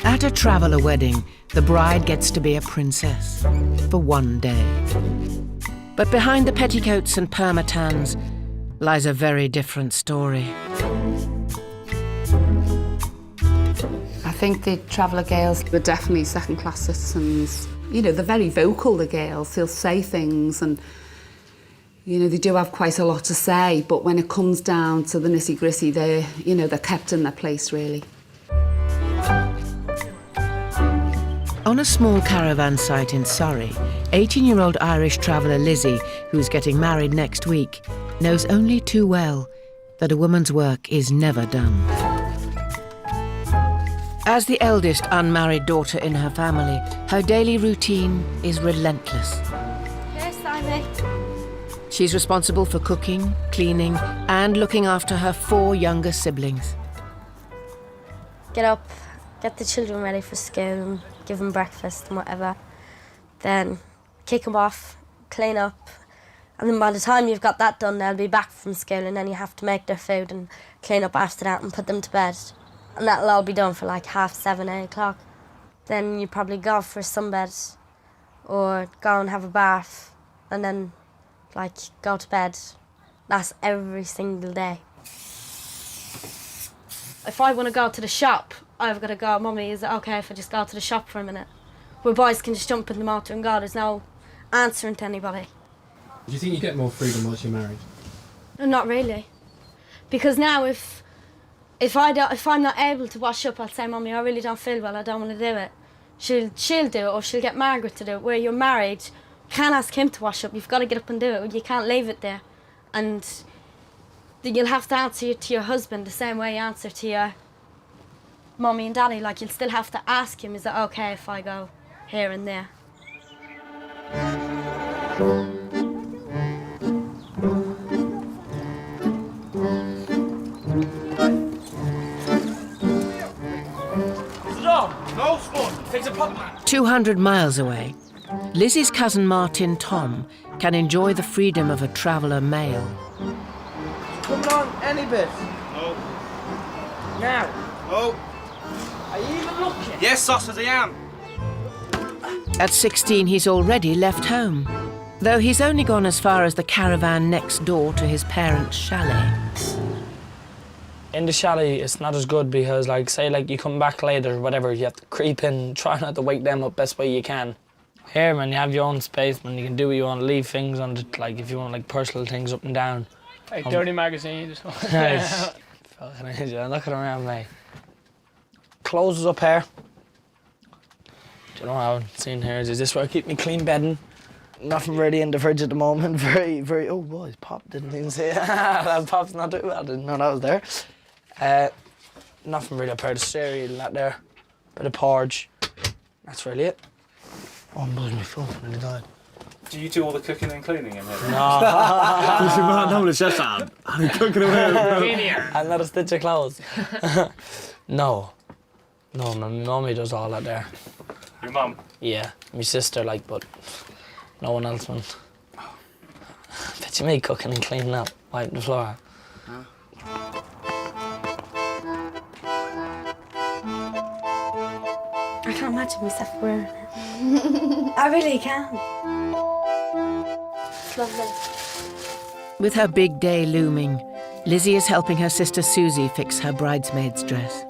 At a traveller wedding, the bride gets to be a princess for one day. But behind the petticoats and permatans lies a very different story. I think the traveller girls were definitely second-class citizens. You know, they're very vocal, the girls. They'll say things and, you know, they do have quite a lot to say, but when it comes down to the nitty-gritty, they're kept in their place, really. On a small caravan site in Surrey, 18-year-old Irish traveller Lizzie, who's getting married next week, knows only too well that a woman's work is never done. As the eldest unmarried daughter in her family, her daily routine is relentless. Yes, Simon. She's responsible for cooking, cleaning, and looking after her 4 younger siblings. Get up, get the children ready for school and give them breakfast and whatever. Then kick them off, clean up, and then by the time you've got that done, they'll be back from school and then you have to make their food and clean up after that and put them to bed. And that'll all be done for like 7:30, 8 o'clock. Then you probably go for a sunbed or go and have a bath and then like go to bed. That's every single day. If I want to go to the shop, I've got to go, Mummy, is it okay if I just go to the shop for a minute? Where boys can just jump in the motor and go, there's no answering to anybody. Do you think you get more freedom once you're married? No, not really. Because now if I'm not able to wash up, I'll say, Mummy, I really don't feel well, I don't want to do it. She'll do it, or she'll get Margaret to do it. Where you're married, you can't ask him to wash up, you've got to get up and do it, you can't leave it there. And you'll have to answer to your husband the same way you answer to your Mummy and Daddy. Like, you'll still have to ask him, is it okay if I go here and there? 200 miles away, Lizzie's cousin Martin Tom can enjoy the freedom of a traveller male. Come along any bit. No. Now. No. Are you even looking? Yes, sausage, I am. At 16, he's already left home, though he's only gone as far as the caravan next door to his parents' chalet. In the chalet, it's not as good because, like, say, like, you come back later or whatever, you have to creep in, try not to wake them up best way you can. Here, man, you have your own space, man, you can do what you want, leave things on it, like, if you want, like, personal things up and down. Like dirty magazines. Nice. Fucking hell, you're looking around, mate. Clothes is up here. Do you know what I haven't seen here? Is this where I keep me clean bedding? Nothing really in the fridge at the moment. Very, very. Oh, boys, Pop didn't even see it. That Pop's not doing well. I didn't know that was there. Nothing really up here. The cereal and that there. Bit of porridge. That's really it. Oh, I'm buzzing my phone. I nearly died. Do you do all the cooking and cleaning in here? No. No, it's just I'm cooking away. I'm not a stitch of clothes. No. No, my mummy does all that there. Your mum? Yeah, my sister, like, but no one else, man. Bet you me cooking and cleaning up, wiping the floor. I can't imagine myself wearing it. I really can't. It's lovely. With her big day looming, Lizzie is helping her sister Susie fix her bridesmaid's dress.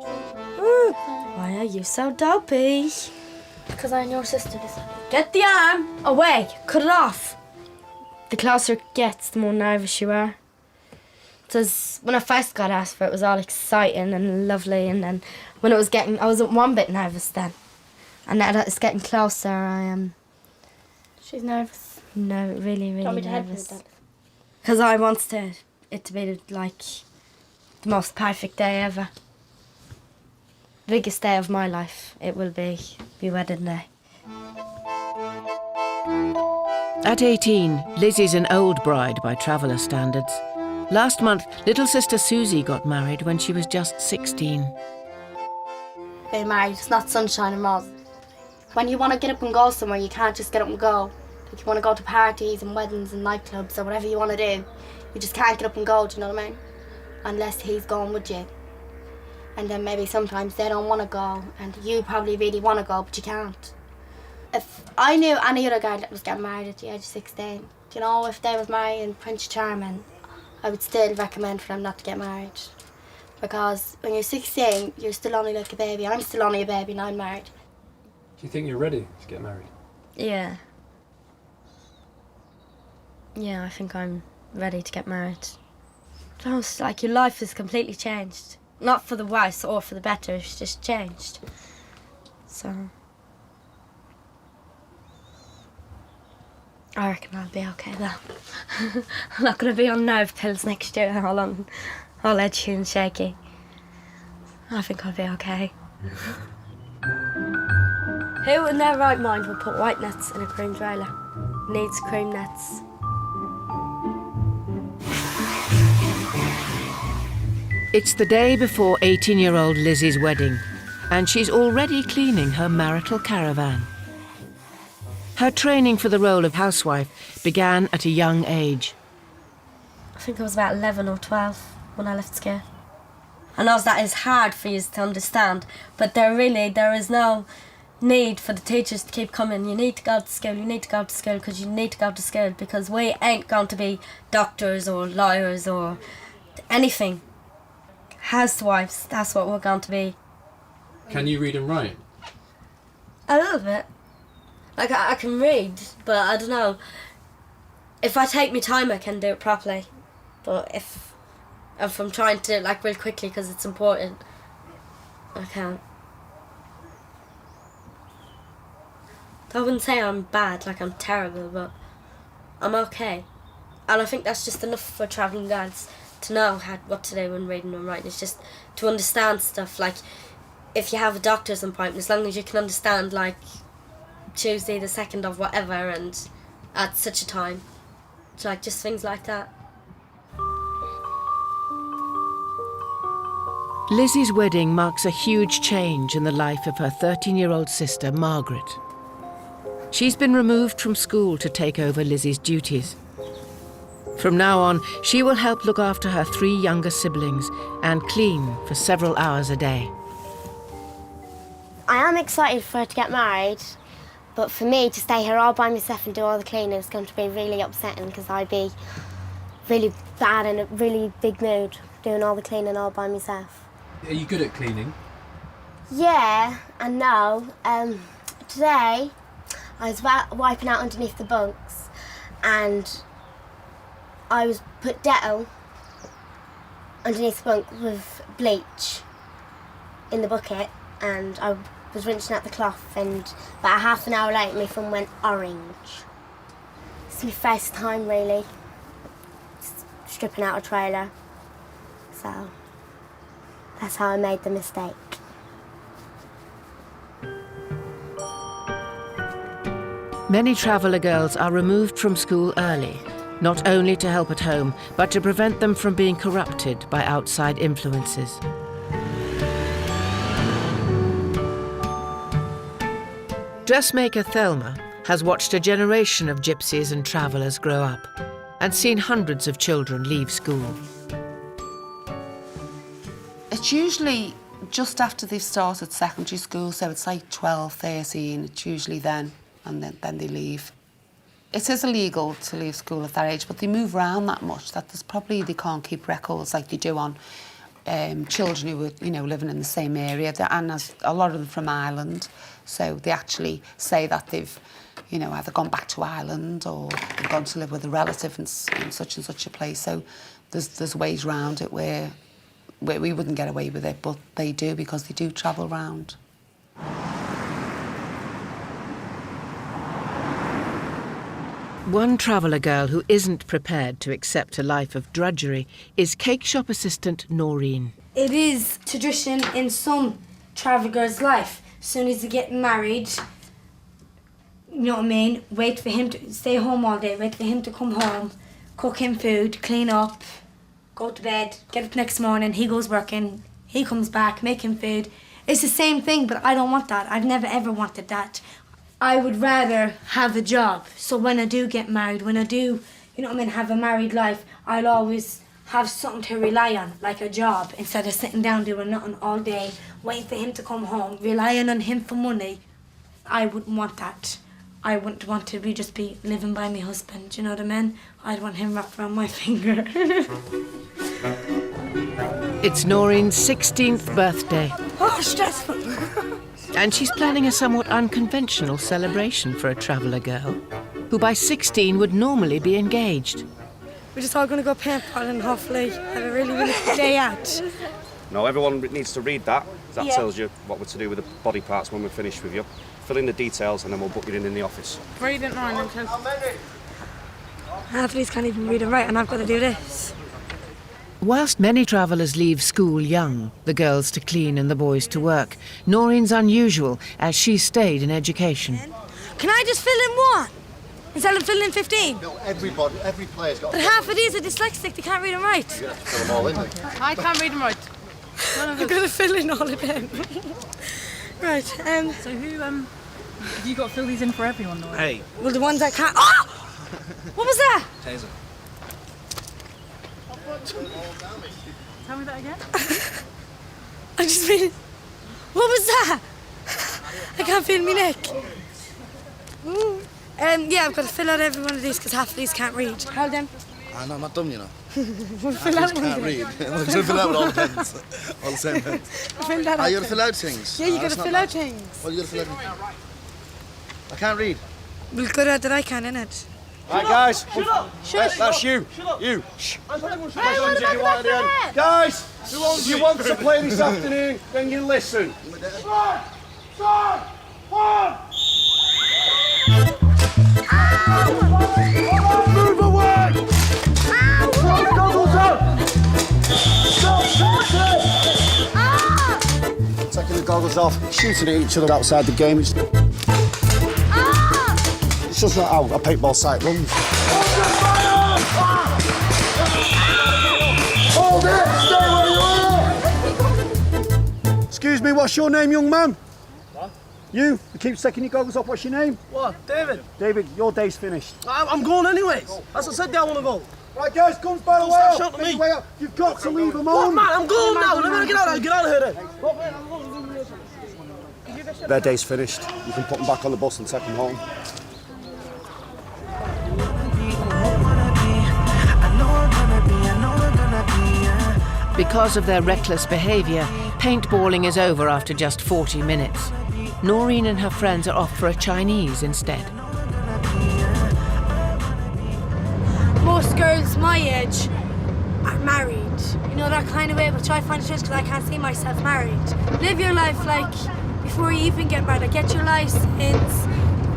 Why are you so dopey? Because I'm your sister. Get the arm away. Cut it off. The closer it gets, the more nervous you are. Because when I first got asked for it, it was all exciting and lovely, and then when I wasn't one bit nervous then. And now that it's getting closer, I am... She's nervous. No, really, really Want me to help you nervous. with that? Because I want it to be like the most perfect day ever. The biggest day of my life, it will be wedding day. At 18, Lizzie's an old bride by traveller standards. Last month, little sister Susie got married when she was just 16. Being married, it's not sunshine and roses. When you want to get up and go somewhere, you can't just get up and go. Like, you want to go to parties and weddings and nightclubs or whatever you want to do, you just can't get up and go, do you know what I mean? Unless he's going with you. And then maybe sometimes they don't want to go, and you probably really want to go, but you can't. If I knew any other guy that was getting married at the age of 16, you know, if they was marrying Prince Charming, I would still recommend for them not to get married. Because when you're 16, you're still only like a baby. I'm still only a baby and I'm married. Do you think you're ready to get married? Yeah. Yeah, I think I'm ready to get married. It's like your life has completely changed. Not for the worse or for the better, it's just changed. So I reckon I'll be okay though. I'm not going to be on nerve pills next year, all edgy and shaky. I think I'll be okay. Who in their right mind would put white nets in a cream trailer? Needs cream nets. It's the day before 18-year-old Lizzie's wedding, and she's already cleaning her marital caravan. Her training for the role of housewife began at a young age. I think I was about 11 or 12 when I left school. I know that is hard for you to understand, but there is no need for the teachers to keep coming. You need to go to school, you need to go to school because you need to go to school, because we ain't going to be doctors or lawyers or anything. Housewives, that's what we're going to be. Can you read and write? A little bit. Like, I can read, but I don't know. If I take my time, I can do it properly. But if I'm trying to do it like real quickly because it's important, I can't. I wouldn't say I'm bad, like I'm terrible, but I'm okay. And I think that's just enough for travelling guides to know what to do when reading and writing. It's just to understand stuff, like if you have a doctor's appointment, as long as you can understand, like Tuesday the 2nd of whatever and at such a time. It's like just things like that. Lizzie's wedding marks a huge change in the life of her 13-year-old sister, Margaret. She's been removed from school to take over Lizzie's duties. From now on, she will help look after her 3 younger siblings and clean for several hours a day. I am excited for her to get married, but for me to stay here all by myself and do all the cleaning is going to be really upsetting, because I'd be really bad in a really big mood doing all the cleaning all by myself. Are you good at cleaning? Yeah and no. Today I was wiping out underneath the bunks and I was put Dettol underneath the bunk with bleach in the bucket, and I was rinsing out the cloth, and about half an hour later my thumb went orange. It's my first time really stripping out a trailer, so that's how I made the mistake. Many traveller girls are removed from school early, not only to help at home, but to prevent them from being corrupted by outside influences. Dressmaker Thelma has watched a generation of gypsies and travellers grow up and seen hundreds of children leave school. It's usually just after they've started secondary school, so it's like 12, 13, it's usually then, and then they leave. It is illegal to leave school at that age, but they move around that much that they can't keep records like they do on children who are, living in the same area. And as a lot of them from Ireland, so they actually say that they've, either gone back to Ireland or they've gone to live with a relative in such and such a place. So there's ways around it where we wouldn't get away with it, but they do, because they do travel around. One traveller girl who isn't prepared to accept a life of drudgery is cake shop assistant Noreen. It is tradition in some travel girls' life. As soon as they get married, you know what I mean, wait for him to stay home all day, wait for him to come home, cook him food, clean up, go to bed, get up next morning, he goes working, he comes back, make him food. It's the same thing, but I don't want that. I've never ever wanted that. I would rather have a job. So when I do get married, when I do, have a married life, I'll always have something to rely on, like a job, instead of sitting down doing nothing all day, waiting for him to come home, relying on him for money. I wouldn't want that. I wouldn't want to just be living by my husband, you know what I mean? I'd want him wrapped around my finger. It's Noreen's 16th birthday. Oh, stressful. And she's planning a somewhat unconventional celebration for a traveller girl, who by 16 would normally be engaged. We're just all going to go paintballing and hopefully have a really, really good day out. No, everyone needs to read that. That Yeah. tells you what we're to do with the body parts when we're finished with you. Fill in the details and then we'll book you in the office. Read it, Ryan. Half of these can't even read and write, and I've got to do this. Whilst many travellers leave school young, the girls to clean and the boys to work, Noreen's unusual as she stayed in education. Can I just fill in one instead of filling in 15? No, every player's got. But half of these are dyslexic, they can't read and write. You have to fill them all in. I can't read and write. I've got to fill in all of them. Right, So who, have you got to fill these in for everyone, Nora? Hey. well, the ones that can't. Oh! What was that? Taser. Tell me that again. I just mean, what was that? I can't feel my neck. Yeah, I've got to fill out every one of these because half of these can't read. Hold them. No, I'm not dumb, you know. We'll fill out one Can't of read. We're going to fill out with all the pens. All the same pens. Fill that You out. got to fill out things. Yeah, you got That's to not fill bad. out things. Well, you got to fill out. I can't read. Well, good out that I can, innit? Right, guys. That's you. You. Guys, if you want to play this afternoon, then you listen. Move away! Goggles up! Taking the goggles off, shooting at each other outside the game. It's just not how a paintball site runs. Hold it! Stay where you are! Excuse me, what's your name, young man? What? You keep taking your goggles off. What's your name? What? David? David, your day's finished. I'm going anyways. As I said, I want to go. Right, guys, guns by the way stop out. shouting at me. Make your way out. You've got to leave them What, on. man? I'm going now. Let me get out of here then. Their day's finished. You can put them back on the bus and take them home. Because of their reckless behaviour, paintballing is over after just 40 minutes. Noreen and her friends are off for a Chinese instead. Most girls my age are married. You know that kind of way, which I find strange because I can't see myself married. Live your life like before you even get married. Like, get your license,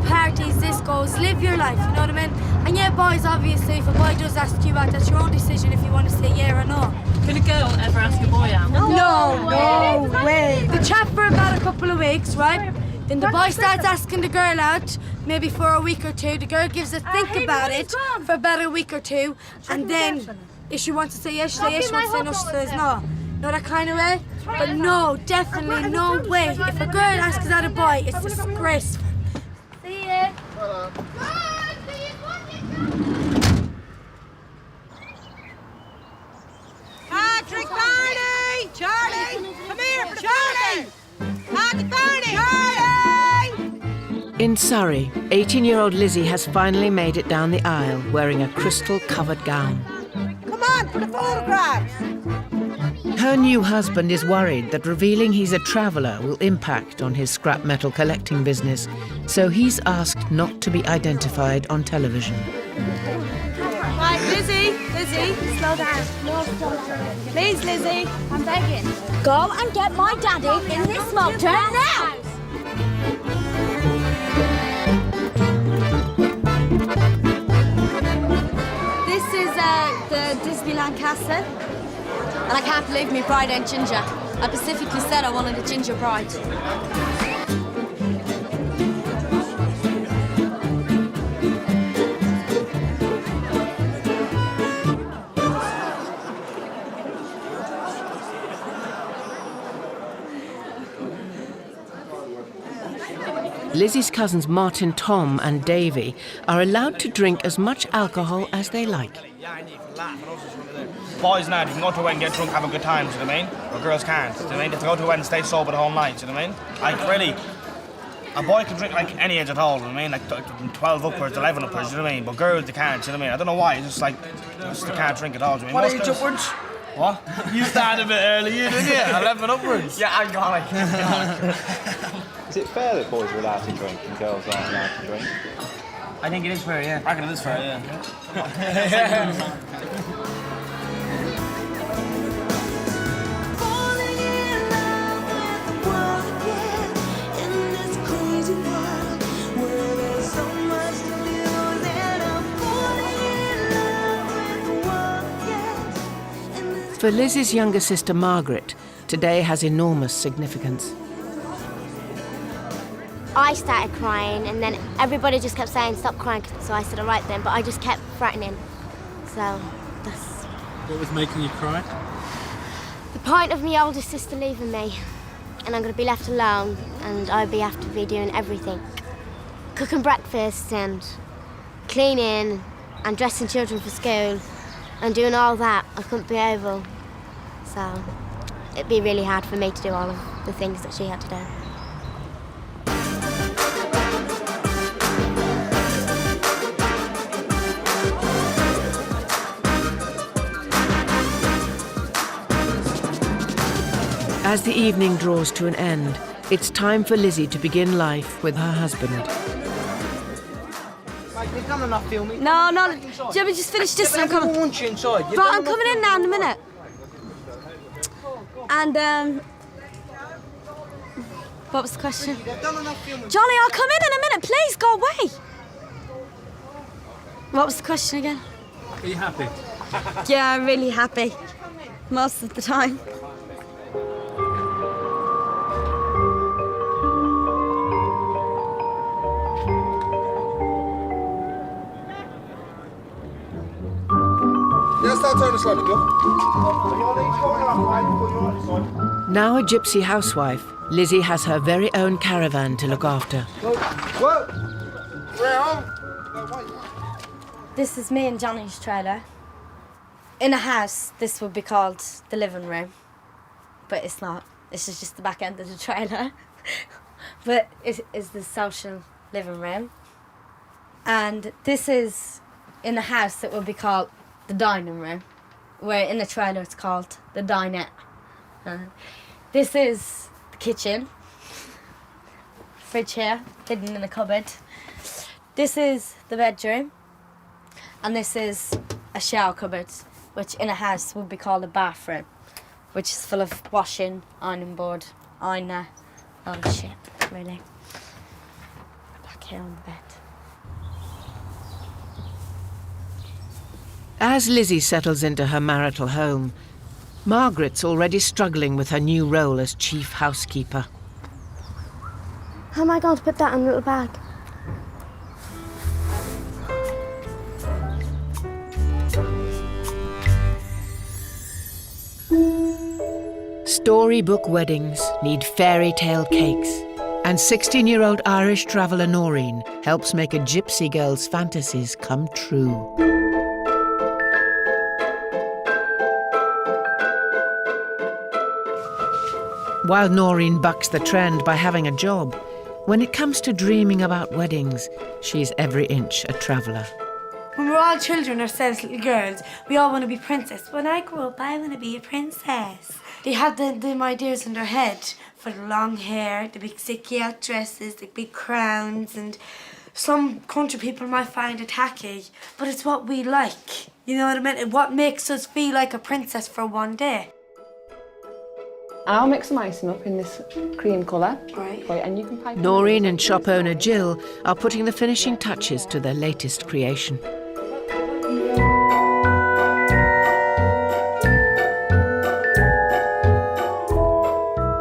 parties, discos, live your life, you know what I mean? And yeah, boys, obviously, if a boy does ask you out, that's your own decision if you want to say yeah or no. Can a girl ever ask a boy out? No way. The chat for about a couple of weeks, right? Then the boy starts asking the girl out, maybe for a week or two. The girl gives a think about it for about a week or two, and then if she wants to say yes, she says yes. She wants to say no, she says no. Know that kind of way? But no, definitely no way. If a girl asks out a boy, it's disgraceful. See ya. Patrick Barney! Charlie! Come here for the Charlie! Patrick Barney! Charlie! In Surrey, 18-year-old Lizzie has finally made it down the aisle wearing a crystal-covered gown. Come on for the photographs! Her new husband is worried that revealing he's a traveller will impact on his scrap metal collecting business, so he's asked not to be identified on television. Right, Lizzie, slow down. Please, Lizzie, I'm begging. Go and get my daddy in this motor now! This is the Disneyland castle, and I can't believe my bride ain't ginger. I specifically said I wanted a ginger bride. Lizzie's cousins Martin, Tom and Davy are allowed to drink as much alcohol as they like. boys now, they can go to a wedding, get drunk, have a good time, do you know what I mean? But girls can't, do you know what I mean? They have to go to a wedding, stay sober the whole night, do you know what I mean? Like, really, a boy can drink like any age at all, do you know what I mean? Like 12 upwards, 11 upwards, do you know what I mean? But girls, they can't, do you know what I mean? I don't know why, it's just like, they can't drink at all, do you know what I mean? What age upwards? What? You started a bit early, you didn't you? 11 upwards. Yeah, I'm gone. Is it fair that boys are allowed to drink and girls aren't allowed to drink? I think it is fair, yeah. I reckon it is fair, yeah. For Liz's younger sister Margaret, today has enormous significance. I started crying and then everybody just kept saying stop crying, so I said all right then, but I just kept threatening. So that's... What was making you cry? The point of my older sister leaving me, and I'm going to be left alone, and I'll have to be doing everything. Cooking breakfast and cleaning and dressing children for school and doing all that. I couldn't be able. So it'd be really hard for me to do all of the things that she had to do. As the evening draws to an end, it's time for Lizzie to begin life with her husband. You're gonna not film me. No, no. Jimmy, just finish this and I'm coming. Inside. Right, I'm coming in now in a minute. And, what was the question? Johnny, I'll come in a minute. Please, go away. What was the question again? Are you happy? Yeah, I'm really happy. Most of the time. Now a gypsy housewife, Lizzie has her very own caravan to look after. This is me and Johnny's trailer. In a house, this would be called the living room, but it's not. This is just the back end of the trailer. But it is the social living room. And this is in a house that would be called the dining room, where in the trailer it's called the dinette. This is the kitchen. Fridge here, hidden in a cupboard. This is the bedroom. And this is a shower cupboard, which in a house would be called a bathroom, which is full of washing, ironing board, ironer, all the shit, really. Back here on the bed. As Lizzie settles into her marital home, Margaret's already struggling with her new role as chief housekeeper. How am I going to put that in a little bag? Storybook weddings need fairy tale cakes, and 16-year-old Irish traveller Noreen helps make a gypsy girl's fantasies come true. While Noreen bucks the trend by having a job, when it comes to dreaming about weddings, she's every inch a traveller. When we're all children ourselves, little girls, we all want to be princess. When I grow up, I want to be a princess. They have them ideas in their head for the long hair, the big sticky out dresses, the big crowns, and some country people might find it tacky, but it's what we like. You know what I mean? And what makes us feel like a princess for one day. I'll mix some icing up in this cream colour. Right. And you can pipe Noreen and shop owner Jill are putting the finishing touches to their latest creation.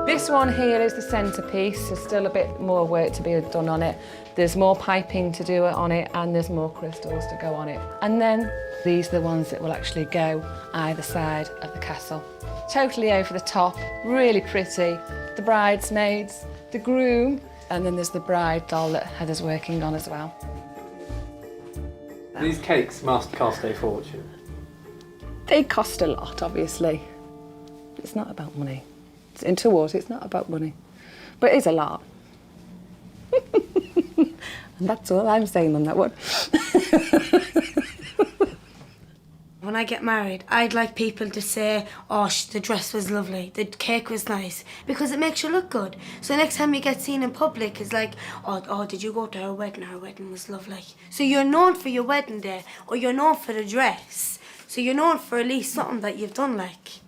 This one here is the centrepiece. There's still a bit more work to be done on it. There's more piping to do on it, and there's more crystals to go on it. And then these are the ones that will actually go either side of the castle. Totally over the top, really pretty. The bridesmaids, the groom, and then there's the bride doll that Heather's working on as well. These cakes must cost a fortune. They cost a lot, obviously. It's not about money. In towards, it's not about money. But it is a lot. And that's all I'm saying on that one. When I get married, I'd like people to say, oh, the dress was lovely, the cake was nice, because it makes you look good. So next time you get seen in public, it's like, oh, did you go to her wedding? Her wedding was lovely. So you're known for your wedding day, or you're known for the dress. So you're known for at least something that you've done, like.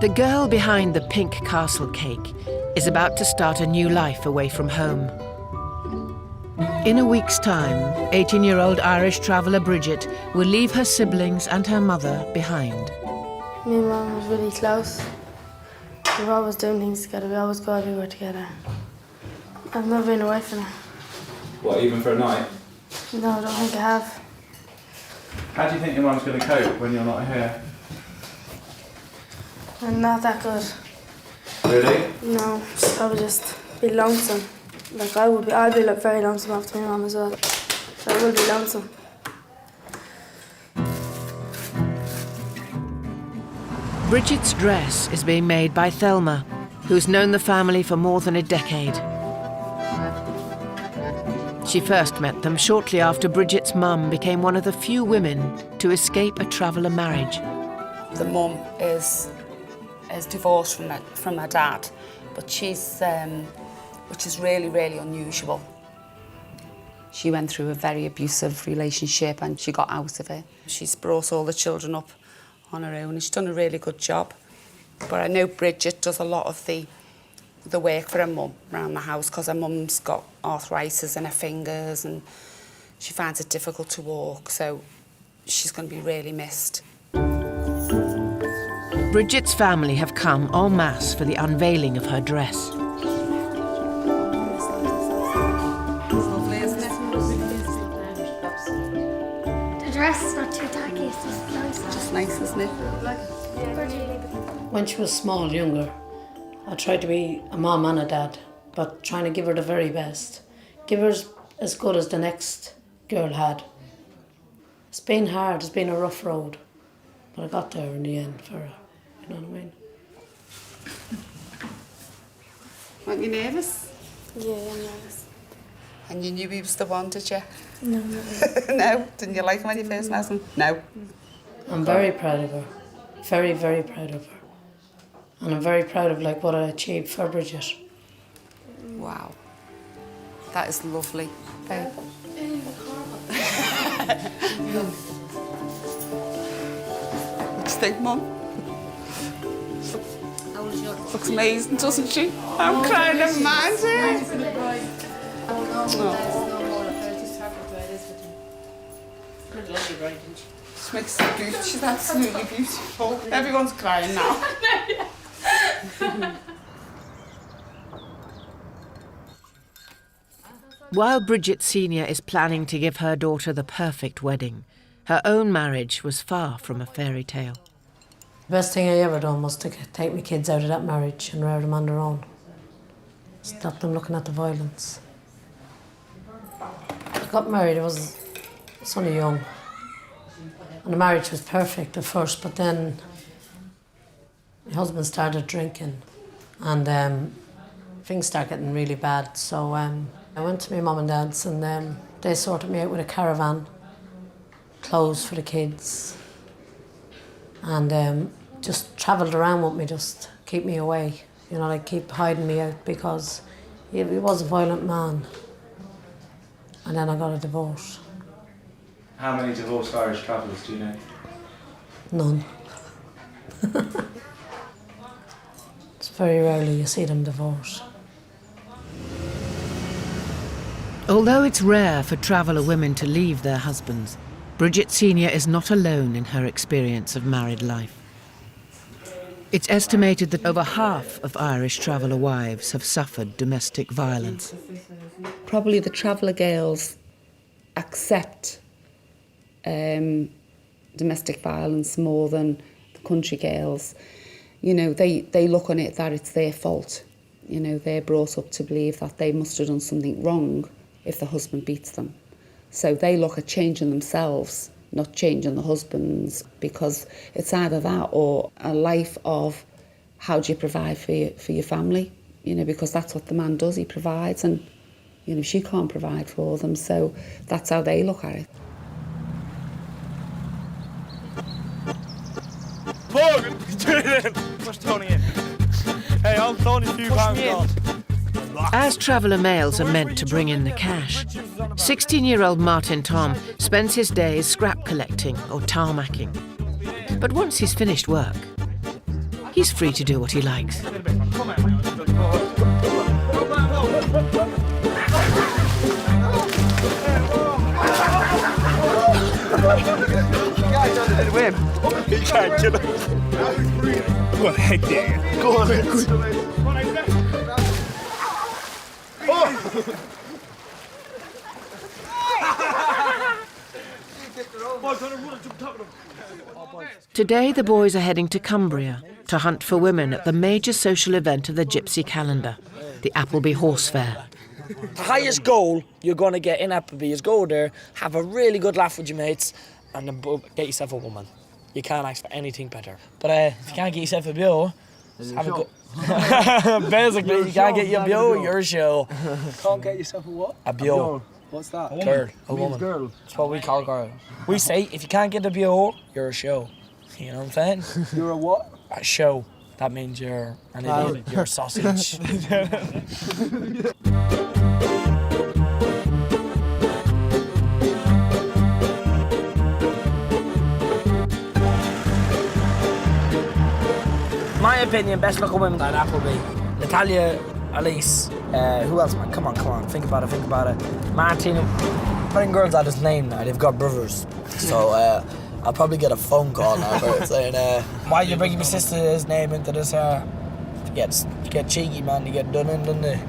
The girl behind the pink castle cake is about to start a new life away from home. In a week's time, 18-year-old Irish traveller Bridget will leave her siblings and her mother behind. Me and Mum was really close. We've always done things together. We always go everywhere together. I've never been away from her. What, even for a night? No, I don't think I have. How do you think your mum's going to cope when you're not here? I'm not that good. Really? No, she'd probably just be lonesome. Like I would be. I'd be like very lonesome after my mum as well. So I will be lonesome. Bridget's dress is being made by Thelma, who's known the family for more than a decade. She first met them shortly after Bridget's mum became one of the few women to escape a traveller marriage. The mum is divorced from her dad, but she's, which is really, really unusual. She went through a very abusive relationship and she got out of it. She's brought all the children up on her own and she's done a really good job. But I know Bridget does a lot of the work for her mum around the house because her mum's got arthritis in her fingers and she finds it difficult to walk, so she's going to be really missed. Bridget's family have come en masse for the unveiling of her dress. Lovely, isn't it? The dress is not too tacky, it's just nice. Just nice, isn't it? When she was small, younger, I tried to be a mum and a dad, but trying to give her the very best. Give her as good as the next girl had. It's been hard, it's been a rough road, but I got there in the end for her. You know what I mean? Weren't you nervous? Yeah, I'm nervous. And you knew he was the one, did you? No, not really. No? Didn't you like him when you first met him? No. I'm very proud of her. Very, very proud of her. And I'm very proud of like what I achieved for Bridget. Wow. That is lovely. Babe. What do you think, Mum? Looks amazing, doesn't she? I'm crying of mine. She makes it beautiful. She's absolutely beautiful. Everyone's crying now. While Bridget Senior is planning to give her daughter the perfect wedding, her own marriage was far from a fairy tale. The best thing I ever done was to take my kids out of that marriage and rear them on their own. Stop them looking at the violence. I got married, I was only young. And the marriage was perfect at first, but then my husband started drinking and things started getting really bad. So I went to my mum and dad's and they sorted me out with a caravan, clothes for the kids, and just travelled around with me, just keep me away. You know, like keep hiding me out because he was a violent man. And then I got a divorce. How many divorced Irish travellers do you know? None. It's very rarely you see them divorced. Although it's rare for traveller women to leave their husbands, Bridget Senior is not alone in her experience of married life. It's estimated that over half of Irish traveller wives have suffered domestic violence. Probably the traveller girls accept domestic violence more than the country girls. You know, they look on it that it's their fault. You know, they're brought up to believe that they must have done something wrong if the husband beats them. So they look at changing themselves, not changing the husbands, because it's either that or a life of how do you provide for your family, you know, because that's what the man does, he provides, and, you know, she can't provide for them, so that's how they look at it. Push Tony in. Hey, I'm Tony, few pounds gone. As traveller males are meant to bring in the cash, 16-year-old Martin Tom spends his days scrap collecting or tarmacking. But once he's finished work, he's free to do what he likes. You can't get him. Go on, head there. Go on, head. Today the boys are heading to Cumbria to hunt for women at the major social event of the Gypsy calendar, the Appleby Horse Fair. The highest goal you're going to get in Appleby is go there, have a really good laugh with your mates, and then get yourself a woman. You can't ask for anything better. But if you can't get yourself a beer, have a go. Basically, you can't get your beer, your show. Can't get yourself a what? A beer. What's that? Girl. A woman. Girl. That's what we call girl. We say, if you can't get a beer, you're a show. You know what I'm saying? You're a what? A show. That means you're an idiot. You're a sausage. My opinion, best looking women at Appleby. Natalia, Elise, who else, man? Come on, think about it. Martina. Putting girls out his name now, they've got brothers. So I'll probably get a phone call now for it saying, why are you bringing my sister's name into this? You get cheeky, man, you get done in, don't they?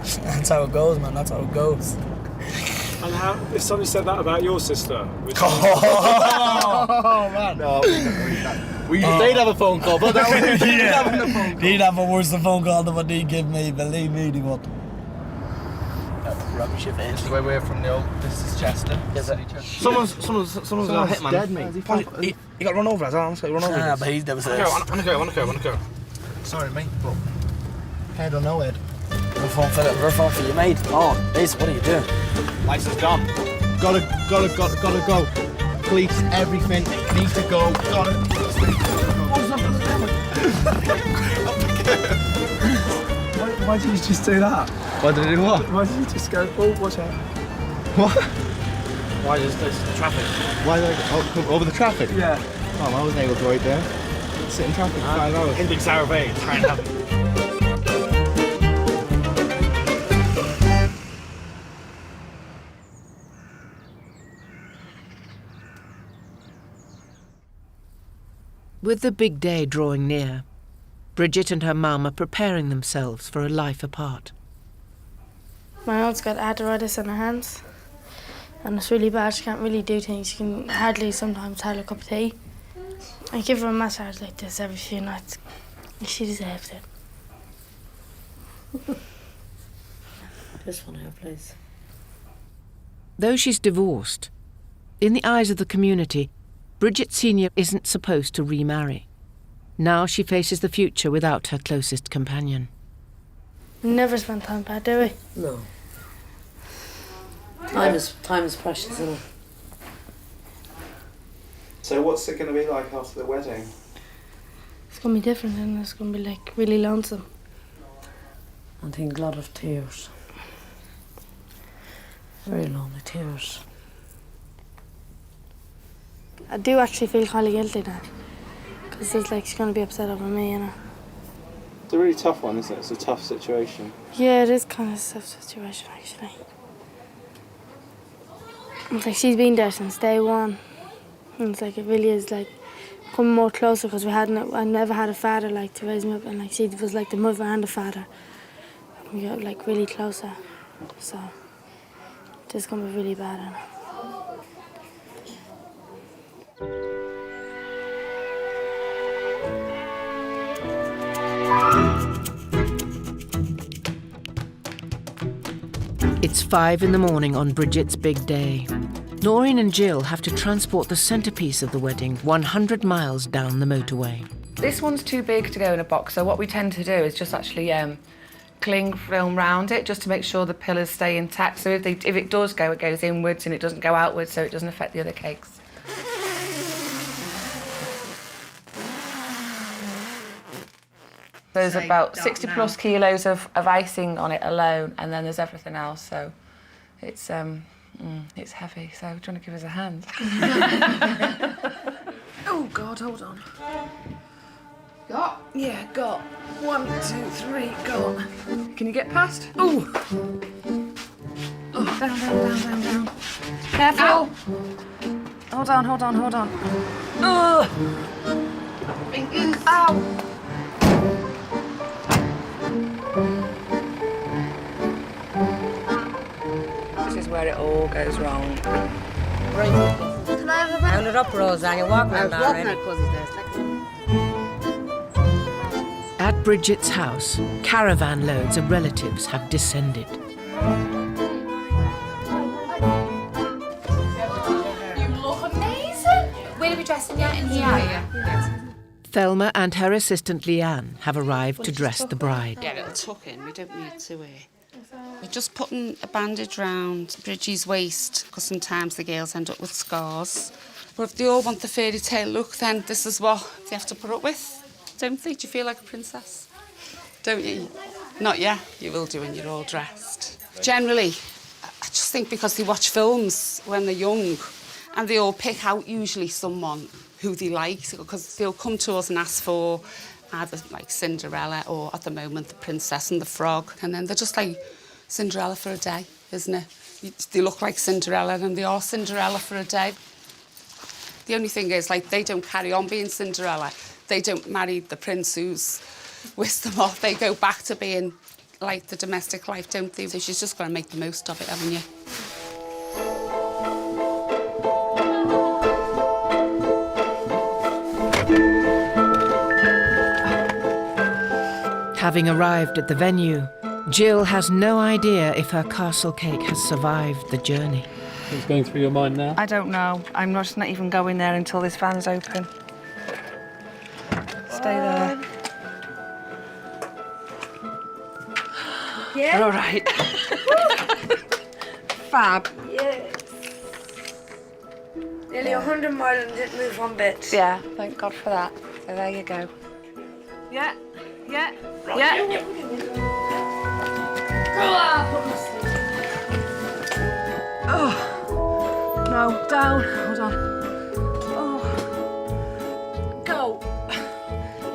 That's how it goes, man, that's how it goes. And how, if somebody said that about your sister? Oh, man. No, they'd have a phone call, but that would be having a phone call. He'd have a worse phone call than what he'd give me, believe me, he would. Rubbish if it is. Where we're from the old, this is Chester. Someone's got a hit, man. Dead, mate. He got run over, that's all I'm saying, run over. Nah, but he's never said Wanna go. Sorry, mate, but head or no head. We're phone for you, mate. Oh, Ace, what are you doing? License gone. Gotta go. Police, everything, need to go. Why did you just do that? Why did I do what? Why did you just go, oh, watch out? What? Why is this traffic? Why did I come over the traffic? Yeah. Oh, I wasn't able to go right there. Sit in traffic for 5 hours. In Big Sour Bay, it's trying to happen. With the big day drawing near, Bridget and her mum are preparing themselves for a life apart. My aunt's got arthritis in her hands, and it's really bad. She can't really do things. She can hardly sometimes have a cup of tea. I give her a massage like this every few nights. She deserves it. This one here, please. Though she's divorced, in the eyes of the community, Bridget Senior isn't supposed to remarry. Now she faces the future without her closest companion. We never spend time apart, do we? No. Time is precious, isn't it? So what's it going to be like after the wedding? It's going to be different, and it's going to be like really lonesome. I think a lot of tears. Very lonely tears. I do actually feel kind of guilty now, because it's like she's going to be upset over me, you know. It's a really tough one, isn't it? It's a tough situation. Yeah, it is kind of a tough situation, actually. It's like she's been there since day one. And it's like it really is like coming more closer, because I never had a father like to raise me up, and like she was like the mother and the father. We got like really closer, so it's gonna be really bad. 5 in the morning on Bridget's big day. Noreen and Jill have to transport the centrepiece of the wedding 100 miles down the motorway. This one's too big to go in a box, so what we tend to do is just actually cling film round it just to make sure the pillars stay intact. So if it does go, it goes inwards and it doesn't go outwards, so it doesn't affect the other cakes. There's about 60 plus kilos of icing on it alone, and then there's everything else, so it's heavy, so do you want to give us a hand? Oh God, hold on. Got? Yeah, got. 1, 2, 3, go on. Can you get past? Ooh. Oh, down. Careful. Ow. Hold on. Ugh. Fingers. Ow. This is where it all goes wrong. Right. Can I have a round it up, Roseanne? You're walking on that already. At Bridget's house, caravan loads of relatives have descended. You look amazing. Where are we dressing yet? In here? Yeah. Thelma and her assistant Leanne have arrived to dress the bride. Get it tuck in, we don't need to wear. We're just putting a bandage round Bridget's waist, because sometimes the girls end up with scars. But if they all want the fairy tale look, then this is what they have to put up with. Don't they? Do you feel like a princess? Don't you? Not yet. You will do when you're all dressed. Generally, I just think because they watch films when they're young, and they all pick out usually someone who they like, because they'll come to us and ask for either like Cinderella or at the moment the Princess and the Frog, and then they're just like Cinderella for a day, isn't it? They look like Cinderella and they are Cinderella for a day. The only thing is, like, they don't carry on being Cinderella. They don't marry the prince who's whisked them off. They go back to being like the domestic life, don't they? So she's just got to make the most of it, haven't you? Having arrived at the venue, Jill has no idea if her castle cake has survived the journey. What's going through your mind now? I don't know. I'm just not even going there until this van's open. Stay there. Yeah? All right. Fab. Yes. Nearly 100 miles and didn't move one bit. Yeah, thank God for that. So there you go. Yeah. Oh. No, down. Hold on. Oh. Go.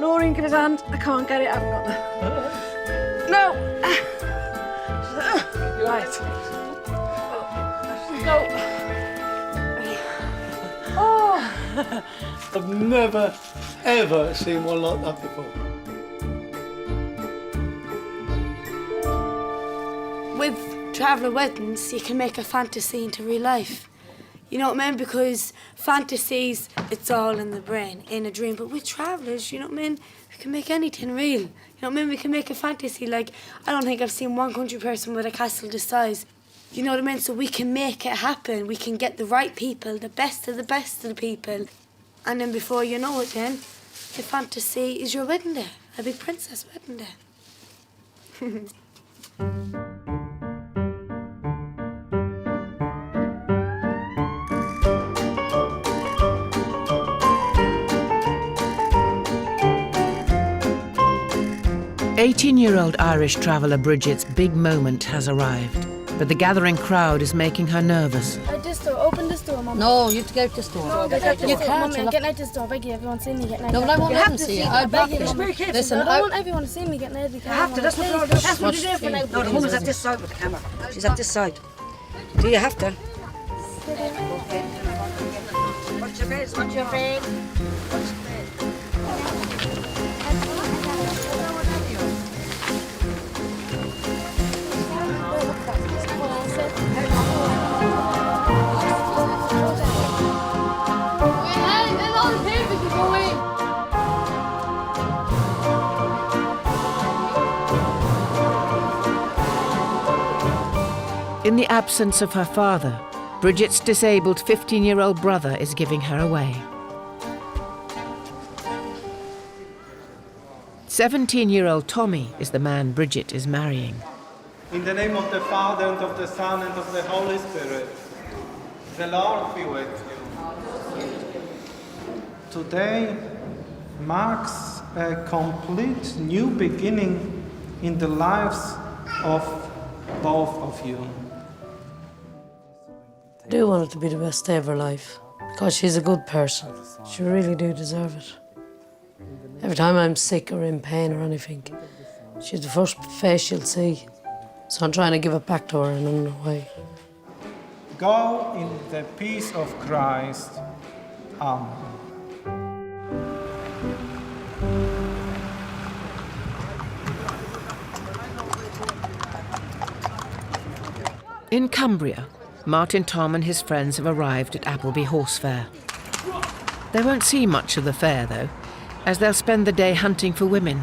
Noreen, give his hand. I can't get it. I haven't got the... No. Right. Go. Oh. I've never, ever seen one like that before. With traveller weddings, you can make a fantasy into real life. You know what I mean? Because fantasies, it's all in the brain, in a dream. But with travellers, you know what I mean? We can make anything real. You know what I mean? We can make a fantasy. Like, I don't think I've seen one country person with a castle this size. You know what I mean? So we can make it happen. We can get the right people, the best of the people. And then before you know it then, the fantasy is your wedding day. A big princess wedding day. 18-year-old Irish traveller Bridget's big moment has arrived, but the gathering crowd is making her nervous. This door, open this door, Mum. No, you have to go to the store. No, you can't. Mum, get out this door, beg you, everyone see me getting out. No, but I won't You let have them to see see it. me, I'll beg block you, you. Mum. Listen, I don't want everyone to see me getting out. You have to, that's what we're That's what you do for now. No, the woman's at this side with the camera. She's at this side. Do you have to? Watch your face, watch your face. In the absence of her father, Bridget's disabled 15-year-old brother is giving her away. 17-year-old Tommy is the man Bridget is marrying. In the name of the Father, and of the Son, and of the Holy Spirit, the Lord be with you. Today marks a complete new beginning in the lives of both of you. I do want it to be the best day of her life, because she's a good person. She really do deserve it. Every time I'm sick or in pain or anything, she's the first face she'll see. So I'm trying to give it back to her in another way. Go in the peace of Christ. Amen. In Cumbria, Martin, Tom and his friends have arrived at Appleby Horse Fair. They won't see much of the fair, though, as they'll spend the day hunting for women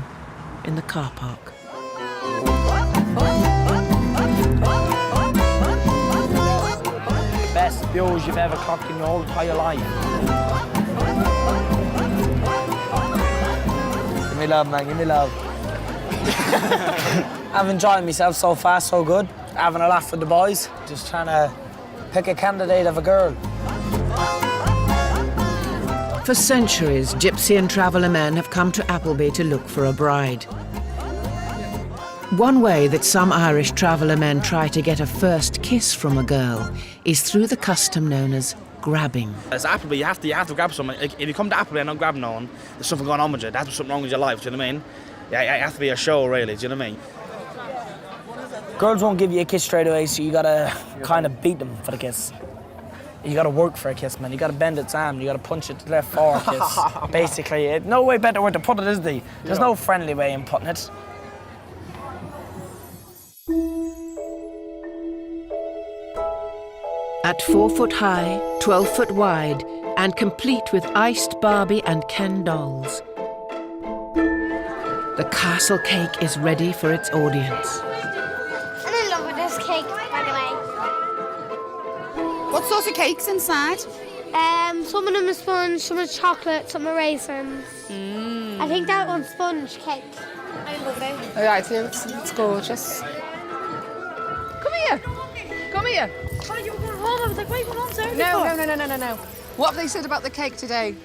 in the car park. Best views you've ever clocked in your whole entire life. Give me love, man, give me love. I'm enjoying myself so far, so good. Having a laugh with the boys. Just trying to pick a candidate of a girl. For centuries, gypsy and traveller men have come to Appleby to look for a bride. One way that some Irish traveller men try to get a first kiss from a girl is through the custom known as grabbing. It's Appleby, you have to grab someone. Like, if you come to Appleby and not grab no one, there's something going on with you. There's something wrong with your life, do you know what I mean? Yeah, it has to be a show, really, do you know what I mean? Girls won't give you a kiss straight away, so you gotta kind of beat them for the kiss. You gotta work for a kiss, man. You gotta bend its arm. You gotta punch it to the left for a kiss. Basically, no way better way to put it, is there? There's no friendly way in putting it. At 4 foot high, 12 foot wide, and complete with iced Barbie and Ken dolls, the castle cake is ready for its audience. I'm in love with this cake, by the way. What sort of cake's inside? Some of them are sponge, some are chocolate, some are raisins. I think that one's sponge cake. I love it. All right, so it's gorgeous. Come here. Come here. Oh, you were going home. I was like, why are you going home, sir? No. What have they said about the cake today?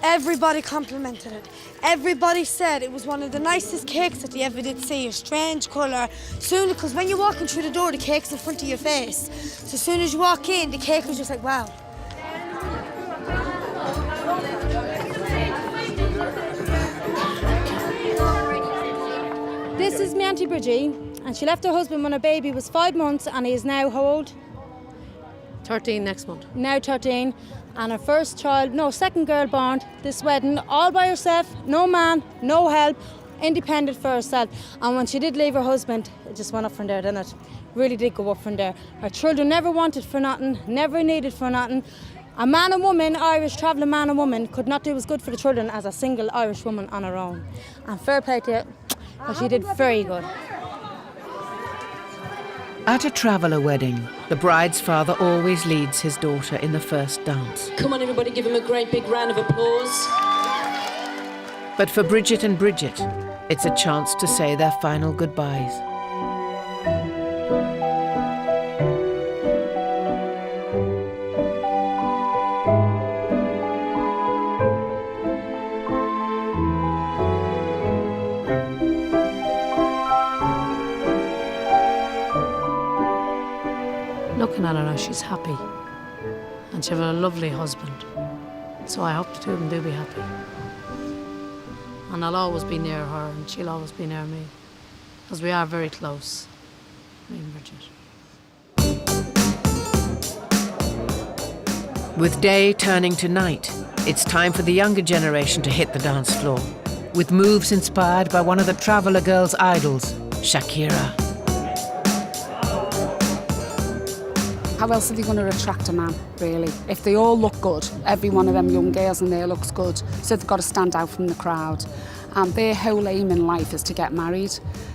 Everybody complimented it. Everybody said it was one of the nicest cakes that they ever did see. A strange colour. Soon, because when you're walking through the door, the cake's in front of your face. So as soon as you walk in, the cake was just like, wow. This is my Auntie Bridgie, and she left her husband when her baby was 5 months, and he is now how old? 13 next month. Now 13. And her first child, second girl born, this wedding, all by herself, no man, no help, independent for herself. And when she did leave her husband, it just went up from there, didn't it? Really did go up from there. Her children never wanted for nothing, never needed for nothing. A man and woman, Irish travelling man and woman, could not do as good for the children as a single Irish woman on her own. And fair play to you, but she did very good. At a traveller wedding, the bride's father always leads his daughter in the first dance. Come on, everybody, give him a great big round of applause. But for Bridget and Bridget, it's a chance to say their final goodbyes. Looking at her now, she's happy. And she has a lovely husband. So I hope the two of them do be happy. And I'll always be near her, and she'll always be near me. Because we are very close, me and Bridget. With day turning to night, it's time for the younger generation to hit the dance floor, with moves inspired by one of the traveller girls' idols, Shakira. How else are they going to attract a man, really? If they all look good, every one of them young girls in there looks good, so they've got to stand out from the crowd. And their whole aim in life is to get married.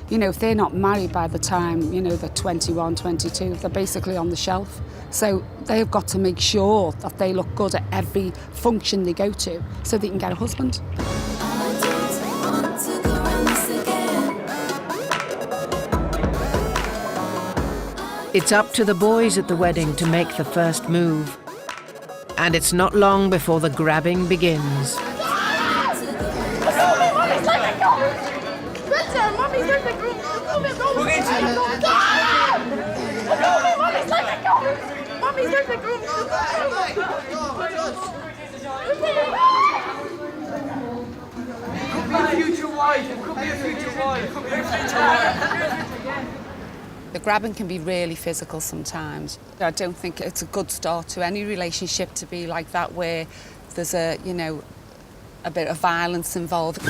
You know, if they're not married by the time, you know, they're 21, 22, they're basically on the shelf. So they've got to make sure that they look good at every function they go to so they can get a husband. It's up to the boys at the wedding to make the first move. And it's not long before the grabbing begins. The grabbing can be really physical sometimes. I don't think it's a good start to any relationship to be like that, where there's a, you know, a bit of violence involved.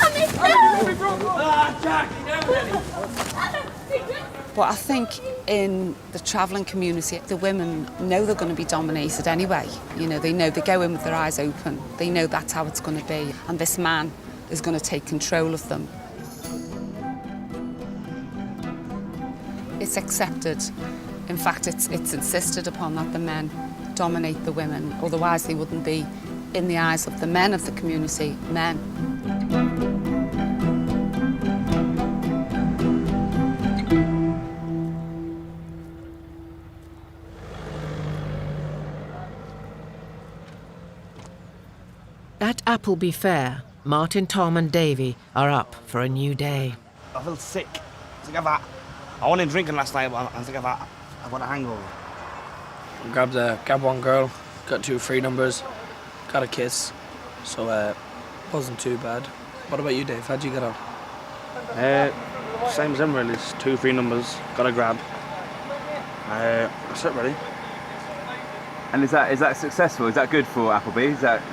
But I think in the travelling community, the women know they're going to be dominated anyway. You know, they go in with their eyes open. They know that's how it's going to be. And this man is going to take control of them. It's accepted. In fact, it's insisted upon that the men dominate the women. Otherwise, they wouldn't be, in the eyes of the men of the community, men. At Appleby Fair, Martin, Tom and Davy are up for a new day. I feel sick. Sick of that. I wasn't drinking last night, but I'm sick of that. I've got a hangover. Grabbed one girl, got 2 free numbers, got a kiss, so wasn't too bad. What about you, Dave? How'd you get on? Same as them really. It's 2 free numbers, got a grab. That's it really. And is that successful? Is that good for Appleby? Is that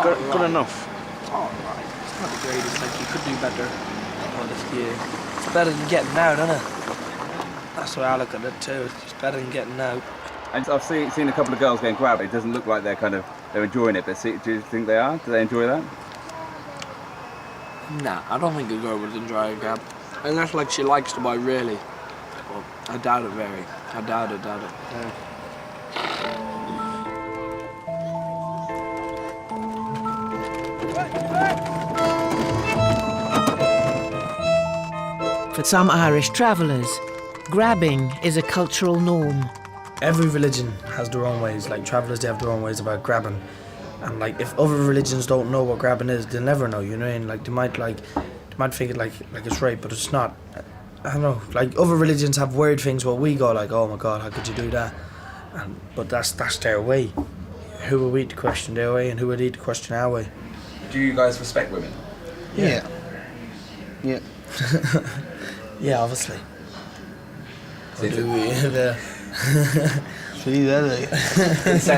good enough? Oh, right. It's not the greatest. Like, you could do better. It's better than getting out, isn't it? That's the way I look at it too. It's better than getting out. And I've seen a couple of girls getting grabbed. It doesn't look like they're enjoying it. But do you think they are? Do they enjoy that? Nah, I don't think a girl would enjoy a grab. Unless, like, she likes the boy really. Well, I doubt it very. I doubt it. Yeah. For some Irish travellers, grabbing is a cultural norm. Every religion has their own ways. Like, travellers, they have their own ways about grabbing. And, like, if other religions don't know what grabbing is, they'll never know, you know what I mean? Like, they might think it like it's rape, but it's not. I don't know. Like, other religions have weird things where we go like, oh my God, how could you do that? But that's their way. Who are we to question their way, and who are they to question our way? Do you guys respect women? Yeah. Yeah, obviously. So do we?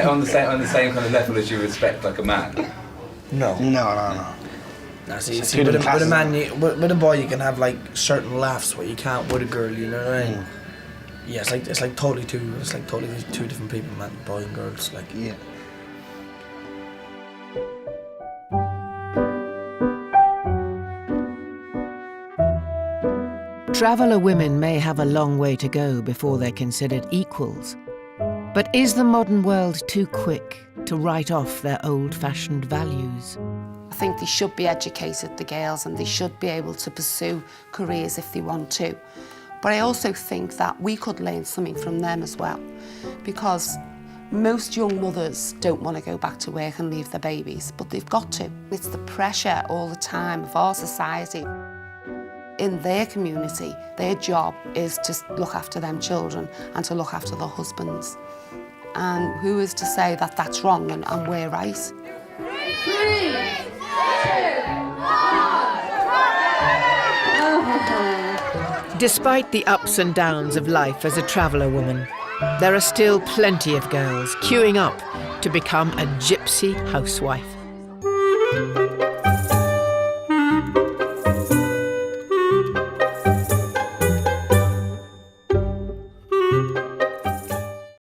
on the same kind of level as you respect like a man? No. No, see, with a man, with a boy, you can have like certain laughs where you can't with a girl. You know what I mean? Yeah, it's like totally two different people, man. Boy and girls, like. Yeah. Traveller women may have a long way to go before they're considered equals. But is the modern world too quick to write off their old-fashioned values? I think they should be educated, the girls, and they should be able to pursue careers if they want to. But I also think that we could learn something from them as well, because most young mothers don't want to go back to work and leave their babies, but they've got to. It's the pressure all the time of our society. In their community, their job is to look after them children and to look after their husbands. And who is to say that that's wrong and we're right? 3, 2, 1, Despite the ups and downs of life as a traveller woman, there are still plenty of girls queuing up to become a gypsy housewife.